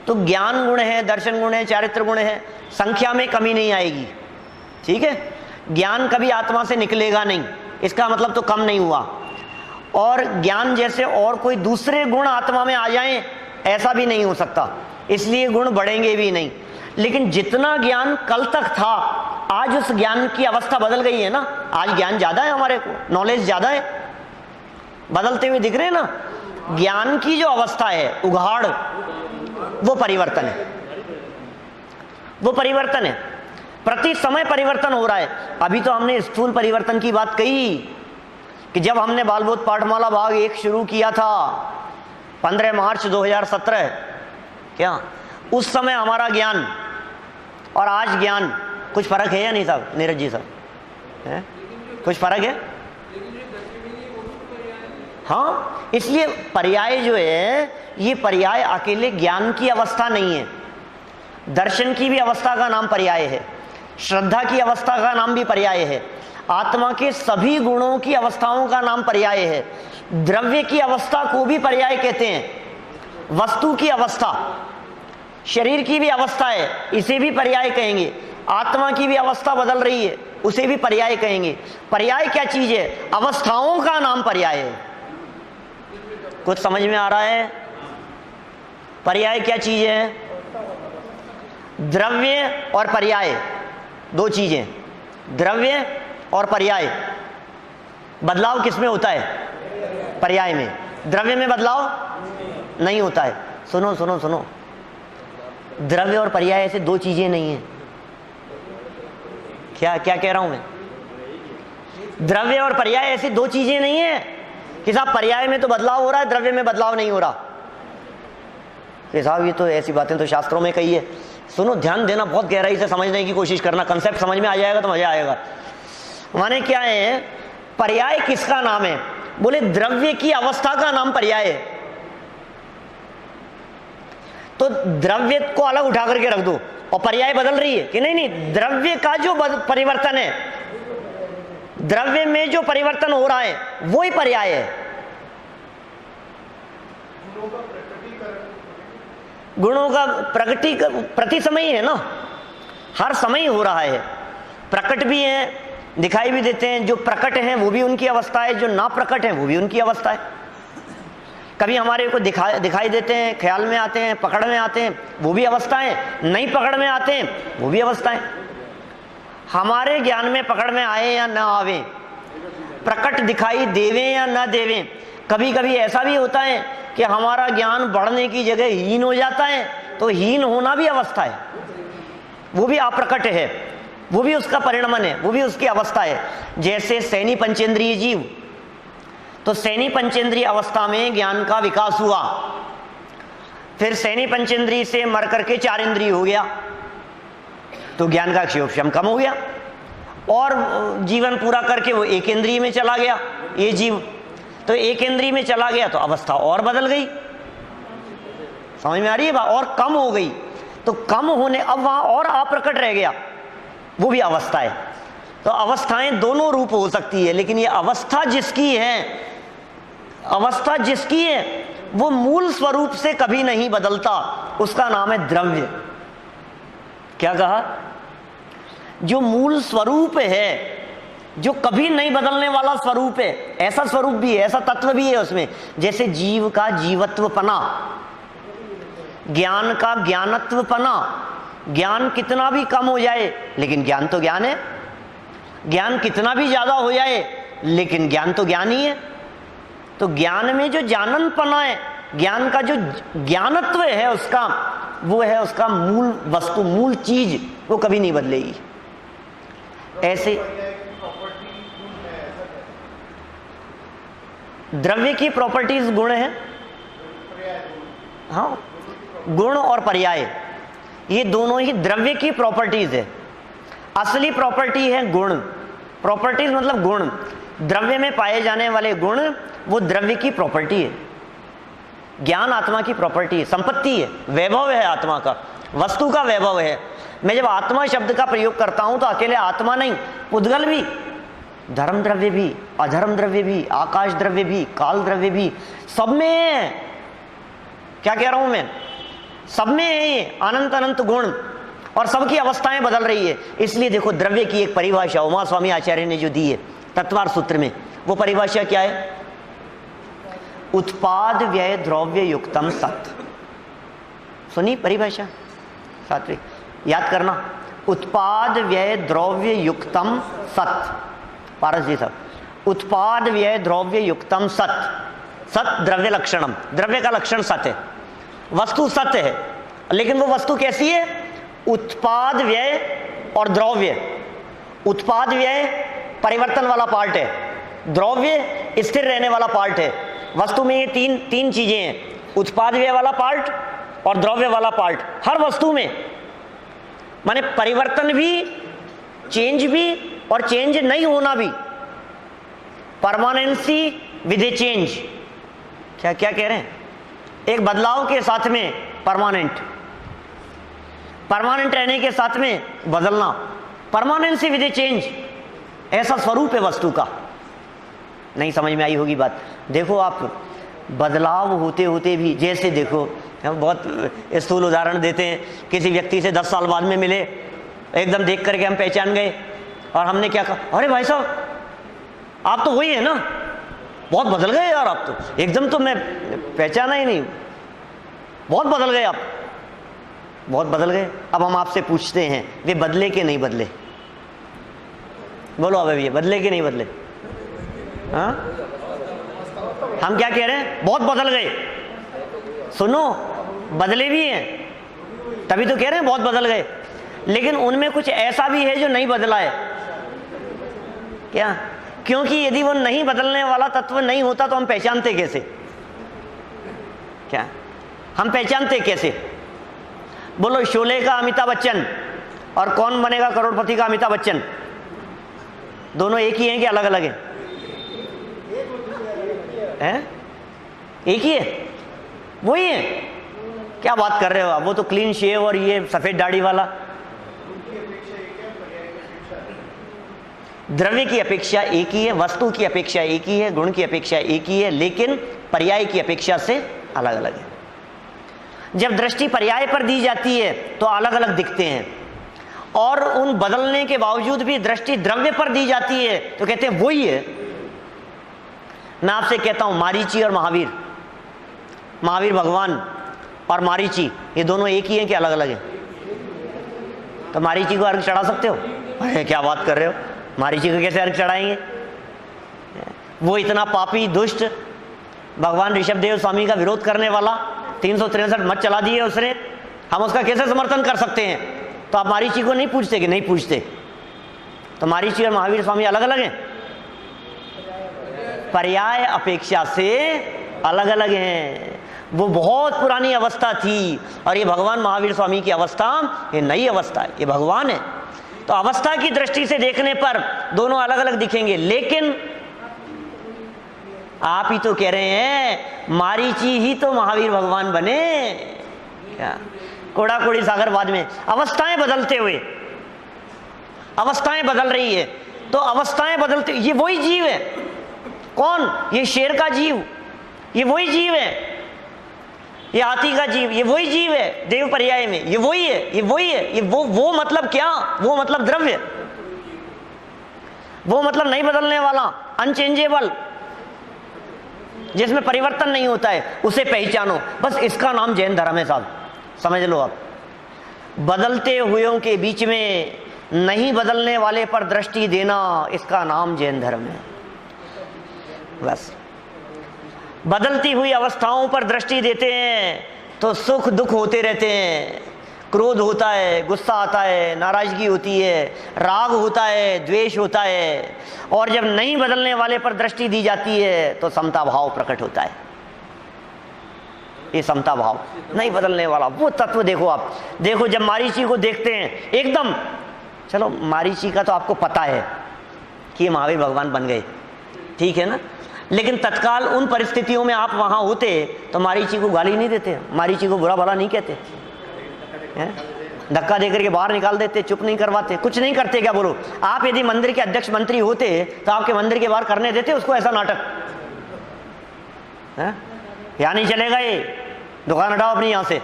तो ज्ञान गुण है, दर्शन गुण है, चारित्र गुण है, संख्या में कमी नहीं आएगी। ठीक है, ज्ञान कभी आत्मा से निकलेगा नहीं, इसका मतलब तो कम नहीं हुआ। और ज्ञान जैसे और कोई दूसरे गुण आत्मा में आ जाएं ऐसा भी नहीं हो सकता, इसलिए गुण बढ़ेंगे भी नहीं। लेकिन जितना ज्ञान कल तक था, आज उस ज्ञान की अवस्था बदल गई है ना। आज ज्ञान ज्यादा है, हमारे को नॉलेज ज्यादा है, बदलते हुए दिख रहे हैं ना। ज्ञान की जो अवस्था है, उघाड़, वो परिवर्तन है, वो परिवर्तन है। प्रति समय परिवर्तन हो रहा है। अभी तो हमने स्थूल परिवर्तन की बात कही कि जब हमने बालबोध पाठमाला भाग 1 शुरू किया था 15 मार्च 2017, क्या उस समय हमारा ज्ञान और आज ज्ञान, कुछ फर्क है या नहीं साहब, नीरज जी साहब, है कुछ फर्क है? हाँ, इसलिए पर्याय जो है, ये पर्याय अकेले ज्ञान की अवस्था नहीं है, दर्शन की भी अवस्था का नाम पर्याय है, श्रद्धा की अवस्था का नाम भी पर्याय है, आत्मा के सभी गुणों की अवस्थाओं का नाम पर्याय है, द्रव्य की अवस्था को भी पर्याय कहते हैं, वस्तु की अवस्था, शरीर की भी अवस्था है, इसे भी पर्याय कहेंगे, आत्मा की भी अवस्था बदल रही है, उसे भी पर्याय कहेंगे। पर्याय क्या चीज है? अवस्थाओं का नाम पर्याय है। कुछ समझ में आ रहा है? पर्याय क्या चीज है? द्रव्य और पर्याय, दो चीजें, द्रव्य और पर्याय। बदलाव किसमें होता है? पर्याय में। द्रव्य में बदलाव नहीं होता है। सुनो सुनो सुनो, द्रव्य और पर्याय ऐसे दो चीजें नहीं है। क्या क्या कह रहा हूं मैं? द्रव्य और पर्याय ऐसी दो चीजें नहीं है कि साहब पर्याय में तो बदलाव हो रहा है, द्रव्य में बदलाव नहीं हो रहा। कि साहब ये तो ऐसी बातें तो शास्त्रों में कही है। सुनो, ध्यान देना, बहुत गहराई से समझने की कोशिश करना, कंसेप्ट समझ में आ जाएगा तो मजा आएगा। माने क्या है? पर्याय किसका नाम है? बोले द्रव्य की अवस्था का नाम पर्याय है। तो द्रव्य को अलग उठा करके रख दो और पर्याय बदल रही है कि नहीं? नहीं, द्रव्य का जो परिवर्तन है, द्रव्य में जो परिवर्तन हो रहा है वो ही पर्याय है। गुणों का प्रति समय ही है ना, हर समय हो रहा है। प्रकट भी है, दिखाई भी देते हैं, जो प्रकट हैं वो भी उनकी अवस्था है, जो ना प्रकट है वो भी उनकी अवस्था है। कभी हमारे को दिखाई देते हैं, ख्याल में आते हैं, पकड़ में आते हैं, वो भी अवस्थाएं, नहीं पकड़ में आते हैं वो भी अवस्थाएं। हमारे ज्ञान में पकड़ में आए या ना आवे, प्रकट दिखाई देवे या ना देवे, कभी कभी ऐसा भी होता है कि हमारा ज्ञान बढ़ने की जगह हीन हो जाता है, तो हीन होना भी अवस्था है, वो भी अप्रकट है, वो भी उसका परिणमन है, वो भी उसकी अवस्था है। जैसे सैनी पंचेंद्रिय जीव, तो सैनी पंचेंद्रिय अवस्था में ज्ञान का विकास हुआ, फिर सैनी पंचेंद्रिय से मर करके चार इंद्रिय हो गया, तो ज्ञान का क्षोभक्षम कम हो गया, और जीवन पूरा करके वो एक इंद्रिय में चला गया ये जीव, तो एक इंद्रिय में चला गया तो अवस्था और बदल गई। समझ में आ रही है? और कम हो गई, तो कम होने अब वहां और अप्रकट रह गया, वो भी अवस्था है। तो अवस्थाएं दोनों रूप हो सकती है, लेकिन ये अवस्था जिसकी है, अवस्था जिसकी है वो मूल स्वरूप से कभी नहीं बदलता, उसका नाम है द्रव्य। क्या कहा? जो मूल स्वरूप है, जो कभी नहीं बदलने वाला स्वरूप है, ऐसा स्वरूप भी है, ऐसा तत्व भी है उसमें। जैसे जीव का जीवत्वपना, ज्ञान का ज्ञानत्वपना, ज्ञान कितना भी कम हो जाए लेकिन ज्ञान तो ज्ञान है, ज्ञान कितना भी ज्यादा हो जाए लेकिन ज्ञान तो ज्ञान ही है। तो ज्ञान में जो जाननपना है, ज्ञान का जो ज्ञानत्व है उसका, वो है उसका मूल वस्तु, मूल चीज, वो कभी नहीं बदलेगी। ऐसे द्रव्य की प्रॉपर्टीज गुण है, हाँ, गुण और पर्याय, ये दोनों ही द्रव्य की प्रॉपर्टीज है। असली प्रॉपर्टी है गुण, प्रॉपर्टीज मतलब गुण, द्रव्य में पाए जाने वाले गुण वो द्रव्य की प्रॉपर्टी है। ज्ञान आत्मा की प्रॉपर्टी है, संपत्ति है, वैभव है आत्मा का, वस्तु का वैभव है। मैं जब आत्मा शब्द का प्रयोग करता हूं तो अकेले आत्मा नहीं, उद्गल भी, धर्म द्रव्य भी, अधर्म द्रव्य भी, आकाश द्रव्य भी, काल द्रव्य भी, सब में है। क्या कह रहा हूं मैं? सब में है ये अनंत अनंत गुण, और सबकी अवस्थाएं बदल रही है। इसलिए देखो, द्रव्य की एक परिभाषा उमा स्वामी आचार्य ने जो दी है तत्वार सूत्र में, वो परिभाषा क्या है? उत्पाद व्यय द्रव्य युक्तम सत। सुनी परिभाषा सात्विक, याद करना, उत्पाद व्यय द्रव्य युक्तम सत। पारस जी साहब, उत्पाद व्यय द्रव्य युक्तम सत। सत द्रव्य लक्षणम, द्रव्य का लक्षण सत है, वस्तु सत्य है, लेकिन वो वस्तु कैसी है? उत्पाद व्यय और द्रव्य। उत्पाद व्यय परिवर्तन वाला पार्ट है, द्रव्य स्थिर रहने वाला पार्ट है। वस्तु में ये तीन चीजें हैं, उत्पाद व्यय वाला पार्ट और द्रव्य वाला पार्ट, हर वस्तु में। माने परिवर्तन भी, चेंज भी और चेंज नहीं होना भी। Permanency with A change. क्या क्या कह रहे हैं? एक बदलाव के साथ में परमानेंट, परमानेंट रहने के साथ में बदलना, परमानेंसी विद ए चेंज, ऐसा स्वरूप है वस्तु का। नहीं समझ में आई होगी बात। देखो आप, बदलाव होते होते भी, जैसे देखो हम बहुत स्थूल उदाहरण देते हैं, किसी व्यक्ति से 10 साल बाद में मिले, एकदम देख करके हम पहचान गए और हमने क्या कहा, अरे भाई साहब आप तो वही है ना, बहुत बदल गए यार आप तो, एकदम तो मैं पहचाना ही नहीं, बहुत बदल गए आप, बहुत बदल गए। अब हम आपसे पूछते हैं, वे बदले कि नहीं बदले? बोलो अब ये बदले कि नहीं बदले? हाँ, हम क्या कह रहे हैं? बहुत बदल गए। सुनो, बदले भी हैं, तभी तो कह रहे हैं बहुत बदल गए, लेकिन उनमें कुछ ऐसा भी है जो नहीं बदला है। क्या? क्योंकि यदि वो नहीं बदलने वाला तत्व नहीं होता तो हम पहचानते कैसे? क्या हम पहचानते कैसे? बोलो, शोले का अमिताभ बच्चन और कौन बनेगा करोड़पति का अमिताभ बच्चन, दोनों एक ही हैं कि अलग अलग हैं? हैं? एक ही है, वही है। क्या बात कर रहे हो आप? वो तो क्लीन शेव और ये सफेद दाढ़ी वाला। द्रव्य की अपेक्षा एक ही है, वस्तु की अपेक्षा एक ही है, गुण की अपेक्षा एक ही है, लेकिन पर्याय की अपेक्षा से अलग अलग है। जब दृष्टि पर्याय पर दी जाती है तो अलग अलग दिखते हैं, और उन बदलने के बावजूद भी दृष्टि द्रव्य पर दी जाती है तो कहते हैं वही है। मैं आपसे कहता हूं, मारीची और महावीर, महावीर भगवान और मारीची, ये दोनों एक ही हैं कि अलग अलग हैं? तो मारीची को अर्घ चढ़ा सकते हो? अरे क्या बात कर रहे हो, मारीची को कैसे अर्घ चढ़ाएंगे? वो इतना पापी दुष्ट, भगवान ऋषभदेव स्वामी का विरोध करने वाला, 363 मत चला दिए उसने, हम उसका कैसे समर्थन कर सकते हैं? तो आप मारीची को नहीं पूछते कि नहीं पूछते? तो मारीची और महावीर स्वामी अलग अलग हैं, पर्याय अपेक्षा से अलग अलग हैं। वो बहुत पुरानी अवस्था थी और ये भगवान महावीर स्वामी की अवस्था, ये नई अवस्था है, ये भगवान है। तो अवस्था की दृष्टि से देखने पर दोनों अलग अलग दिखेंगे, लेकिन आप ही तो कह रहे हैं मारीची ही तो महावीर भगवान बने। क्या? कोड़ा कोड़ी सागरवाद में अवस्थाएं बदलते हुए, अवस्थाएं बदल रही है, तो अवस्थाएं बदलते, ये वही जीव है। कौन? ये शेर का जीव, ये वही जीव है। ये हाथी का जीव, ये वही जीव है। देव पर्याय में ये वही है, ये वही है। ये वो मतलब क्या? वो मतलब द्रव्य, वो मतलब नहीं बदलने वाला, अनचेंजेबल, जिसमें परिवर्तन नहीं होता है, उसे पहचानो। बस इसका नाम जैन धर्म है साहब, समझ लो आप। बदलते हुएों के बीच में नहीं बदलने वाले पर दृष्टि देना, इसका नाम जैन धर्म है। बस बदलती हुई अवस्थाओं पर दृष्टि देते हैं तो सुख दुख होते रहते हैं। क्रोध होता है, गुस्सा आता है, नाराजगी होती है, राग होता है, द्वेष होता है, और जब नहीं बदलने वाले पर दृष्टि दी जाती है तो समता भाव प्रकट होता है। ये समता भाव, नहीं बदलने वाला वो तत्व। देखो आप, देखो जब मारीची को देखते हैं एकदम, चलो मारीची का तो आपको पता है कि ये महावीर भगवान बन गए, ठीक है ना, लेकिन तत्काल उन परिस्थितियों में आप वहां होते तो मारीची को गाली नहीं देते, मारीची को बुरा भला नहीं कहते, धक्का देकर के बाहर निकाल देते, चुप नहीं करवाते, कुछ नहीं करते। क्या बोलो, आप यदि मंदिर के अध्यक्ष मंत्री होते तो आपके मंदिर के बाहर करने देते उसको ऐसा नाटक? यहाँ नहीं चलेगा, ये दुकान हटाओ अपनी यहाँ से,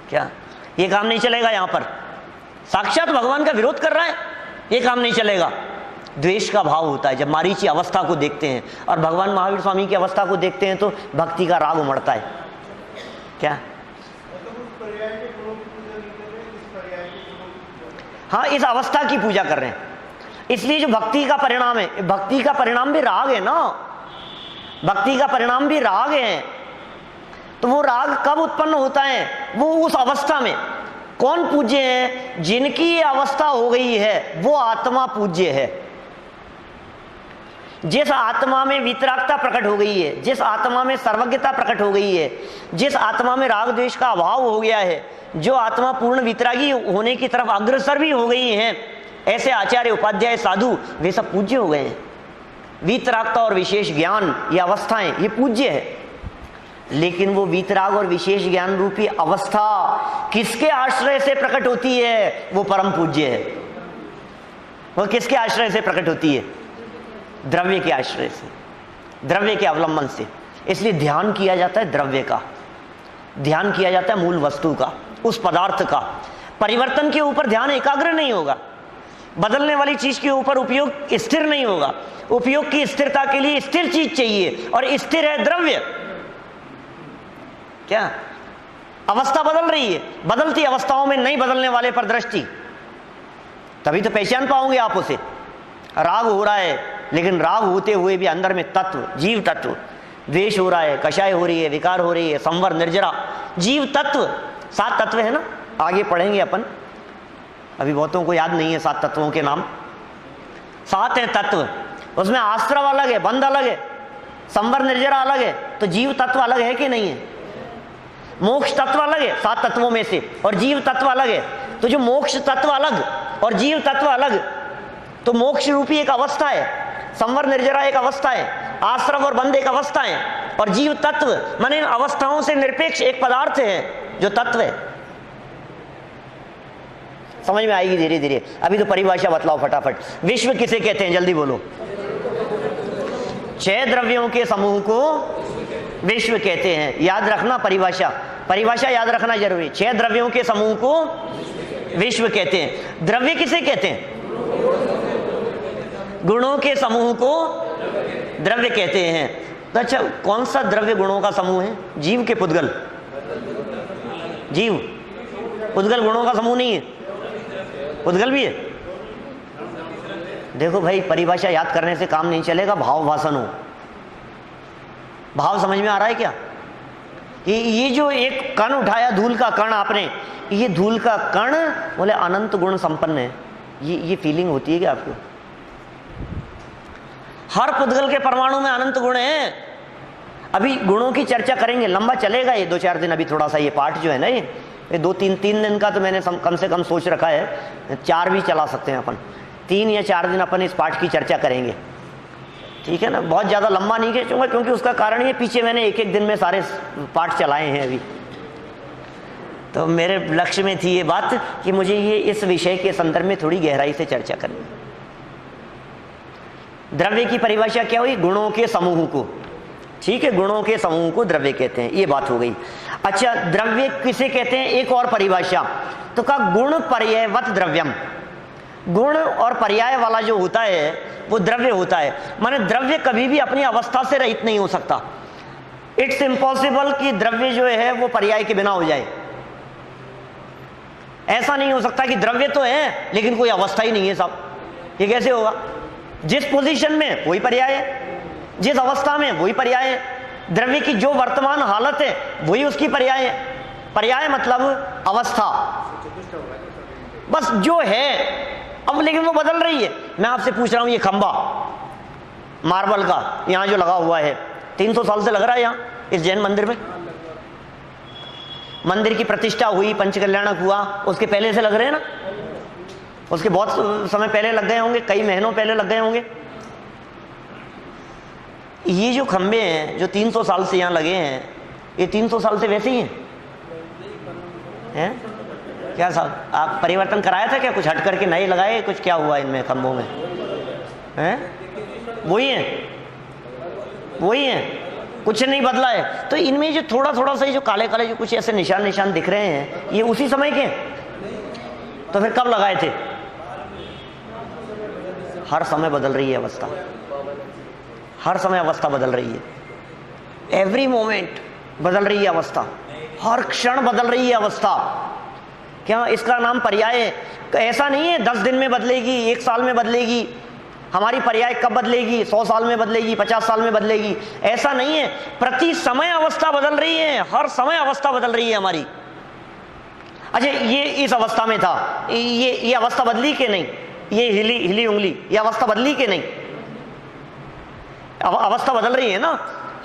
क्या ये काम नहीं चलेगा? यहाँ पर साक्षात भगवान का विरोध कर रहा है, ये काम नहीं चलेगा। द्वेष का भाव होता है जब मारीची अवस्था को देखते हैं, और भगवान महावीर स्वामी की अवस्था को देखते हैं तो भक्ति का राग उमड़ता है। क्या? हाँ, इस अवस्था की पूजा कर रहे हैं, इसलिए जो भक्ति का परिणाम है, भक्ति का परिणाम भी राग है ना, भक्ति का परिणाम भी राग है। तो वो राग कब उत्पन्न होता है? वो उस अवस्था में। कौन पूज्य है? जिनकी ये अवस्था हो गई है वो आत्मा पूज्य है। जिस आत्मा में वितरागता प्रकट हो गई है, जिस आत्मा में सर्वज्ञता प्रकट हो गई है, जिस आत्मा में राग द्वेष का अभाव हो गया है, जो आत्मा पूर्ण वितरागी होने की तरफ अग्रसर भी हो गई है, ऐसे आचार्य, उपाध्याय, साधु वे सब पूज्य हो गए हैं। वितरागता और विशेष ज्ञान ये अवस्थाएं ये पूज्य है, लेकिन वो वितराग और विशेष ज्ञान रूपी अवस्था किसके आश्रय से प्रकट होती है? वो परम पूज्य है। वो किसके आश्रय से प्रकट होती है? द्रव्य के आश्रय से, द्रव्य के अवलंबन से। इसलिए ध्यान किया जाता है द्रव्य का, ध्यान किया जाता है मूल वस्तु का, उस पदार्थ का। परिवर्तन के ऊपर ध्यान एकाग्र नहीं होगा, बदलने वाली चीज के ऊपर उपयोग स्थिर नहीं होगा। उपयोग की स्थिरता के लिए स्थिर चीज चाहिए, और स्थिर है द्रव्य। क्या अवस्था बदल रही है, बदलती अवस्थाओं में नहीं बदलने वाले पर दृष्टि, तभी तो पहचान पाओगे आप उसे। राग हो रहा है, लेकिन राग होते हुए भी अंदर में तत्व, जीव तत्व। द्वेष हो रहा है, कषाय हो रही है, विकार हो रही है, संवर, निर्जरा, जीव तत्व। 7 तत्व है ना, आगे पढ़ेंगे अपन, अभी बहुतों को याद नहीं है 7 तत्वों के नाम। 7 है तत्व, उसमें आश्रव अलग है, बंध अलग है, संवर निर्जरा अलग है, तो जीव तत्व अलग है कि नहीं है? मोक्ष तत्व अलग है 7 तत्वों में से, और जीव तत्व अलग है। तो जो मोक्ष तत्व अलग और जीव तत्व अलग, तो मोक्ष रूपी एक अवस्था है, संवर निर्जरा एक अवस्था है, आश्रव और बंध एक अवस्था है, और जीव तत्व माने इन अवस्थाओं से निरपेक्ष एक पदार्थ है जो तत्व है। समझ में आएगी धीरे धीरे। अभी तो परिभाषा बतलाओ फटाफट। विश्व किसे कहते हैं, जल्दी बोलो। 6 द्रव्यों के समूह को विश्व कहते हैं। याद रखना परिभाषा, परिभाषा याद रखना जरूरी। 6 द्रव्यों के समूह को विश्व कहते हैं। द्रव्य किसे कहते हैं? गुणों के समूह को द्रव्य कहते हैं। तो अच्छा, कौन सा द्रव्य गुणों का समूह है? जीव के पुद्गल? जीव पुद्गल गुणों का समूह नहीं है, पुद्गल भी है। देखो भाई, परिभाषा याद करने से काम नहीं चलेगा, भाव भाषण हो। भाव समझ में आ रहा है क्या? ये जो एक कण उठाया, धूल का कण आपने, ये धूल का कण बोले अनंत गुण संपन्न है। ये फीलिंग होती है क्या आपको? हर पुद्गल के परमाणु में अनंत गुण है। अभी गुणों की चर्चा करेंगे, लंबा चलेगा ये 2-4 दिन। अभी थोड़ा सा ये पार्ट जो है ना, ये 2-3 दिन का तो मैंने कम से कम सोच रखा है। 4 भी चला सकते हैं अपन, 3 या 4 दिन अपन इस पार्ट की चर्चा करेंगे, ठीक है ना। बहुत ज़्यादा लंबा नहीं खींचूंगा, क्योंकि उसका कारण ये पीछे मैंने एक दिन में सारे पार्ट चलाए हैं अभी। तो मेरे लक्ष्य में थी ये बात कि मुझे ये इस विषय के संदर्भ में थोड़ी गहराई से चर्चा करनी। द्रव्य की परिभाषा क्या हुई? गुणों के समूह को, ठीक है, गुणों के समूह को द्रव्य कहते हैं। ये बात हो गई। अच्छा, द्रव्य किसे कहते हैं? एक और परिभाषा तो कहा गुण पर्यायवत द्रव्यम। गुण और पर्याय वाला जो होता है वो द्रव्य होता है। माने द्रव्य कभी भी अपनी अवस्था से रहित नहीं हो सकता। इट्स इम्पॉसिबल कि द्रव्य जो है वो पर्याय के बिना हो जाए। ऐसा नहीं हो सकता कि द्रव्य तो है लेकिन कोई अवस्था ही नहीं है साहब, ये कैसे होगा? जिस पोजीशन में वही पर्याय है, जिस अवस्था में वही पर्याय है। द्रव्य की जो वर्तमान हालत है वही उसकी पर्याय है। पर्याय मतलब अवस्था, बस जो है। अब लेकिन वो बदल रही है। मैं आपसे पूछ रहा हूं, ये खंबा मार्बल का यहां जो लगा हुआ है 300 साल से लग रहा है यहां इस जैन मंदिर में। मंदिर की प्रतिष्ठा हुई, पंचकल्याणक हुआ, उसके पहले से लग रहे हैं ना। उसके बहुत समय पहले लग गए होंगे, कई महीनों पहले लग गए होंगे। ये जो खंबे हैं जो 300 साल से यहाँ लगे हैं, ये 300 साल से वैसे ही हैं? क्या साहब, आप परिवर्तन कराया था क्या? कुछ हट करके नए लगाए? कुछ क्या हुआ इनमें खंबों में? हैं? वही है, वही है, कुछ नहीं बदला है। तो इनमें जो थोड़ा थोड़ा सा जो काले काले जो कुछ ऐसे निशान दिख रहे हैं, ये उसी समय के। तो फिर कब लगाए थे? हर समय बदल रही है अवस्था, हर समय अवस्था बदल रही है। एवरी मोमेंट बदल रही है अवस्था, हर क्षण बदल रही है अवस्था। क्या इसका नाम पर्याय है? ऐसा नहीं है 10 दिन में बदलेगी, 1 साल में बदलेगी। हमारी पर्याय कब बदलेगी? 100 साल में बदलेगी, 50 साल में बदलेगी, ऐसा नहीं है। प्रति समय अवस्था बदल रही है, हर समय अवस्था बदल रही है हमारी। अच्छा, ये इस अवस्था में था, ये अवस्था बदली कि नहीं? ये हिली उंगली, ये अवस्था बदली कि नहीं? अब अवस्था बदल रही है ना,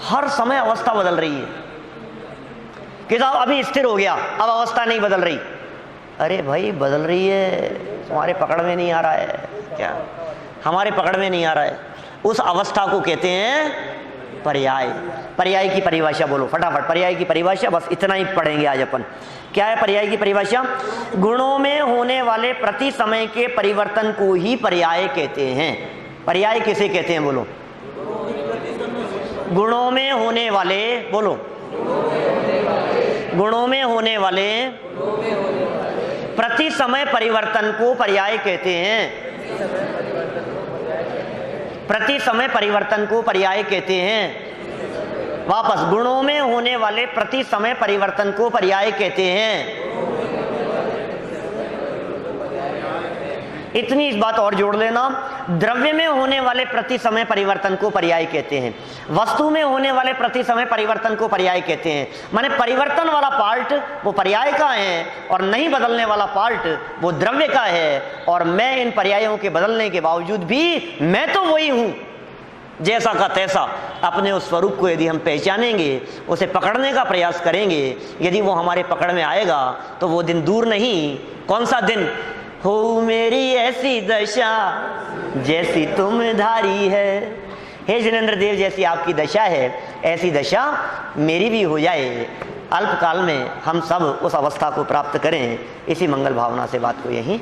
हर समय अवस्था बदल रही है कि साहब अभी स्थिर हो गया, अब अवस्था नहीं बदल रही। अरे भाई बदल रही है, तुम्हारे पकड़ में नहीं आ रहा है क्या? हमारे पकड़ में नहीं आ रहा है। उस अवस्था को कहते हैं पर्याय। पर्याय की परिभाषा बोलो फटाफट, पर्याय की परिभाषा, बस इतना ही पढ़ेंगे आज अपन। क्या है पर्याय की परिभाषा? गुणों में होने वाले प्रति समय के परिवर्तन को ही पर्याय कहते हैं। पर्याय किसे कहते हैं बोलो? गुणों में होने वाले, बोलो, गुणों में होने वाले प्रति समय परिवर्तन को पर्याय कहते हैं। प्रति समय परिवर्तन को पर्याय कहते हैं। वापस, गुणों में होने वाले प्रति समय परिवर्तन को पर्याय कहते हैं। इतनी इस बात और जोड़ लेना, द्रव्य में होने वाले प्रति समय परिवर्तन को पर्याय कहते हैं, वस्तु में होने वाले प्रति समय परिवर्तन को पर्याय कहते हैं। माने परिवर्तन वाला पार्ट वो पर्याय का है और नहीं बदलने वाला पार्ट वो द्रव्य का है। और मैं इन पर्यायों के बदलने के बावजूद भी मैं तो वही हूं, जैसा का तैसा। अपने उस स्वरूप को यदि हम पहचानेंगे, उसे पकड़ने का प्रयास करेंगे, यदि वो हमारे पकड़ में आएगा तो वो दिन दूर नहीं। कौन सा दिन? हो मेरी ऐसी दशा जैसी तुम धारी है। हे जिनेंद्र देव, जैसी आपकी दशा है ऐसी दशा मेरी भी हो जाए। अल्पकाल में हम सब उस अवस्था को प्राप्त करें। इसी मंगल भावना से बात को यहीं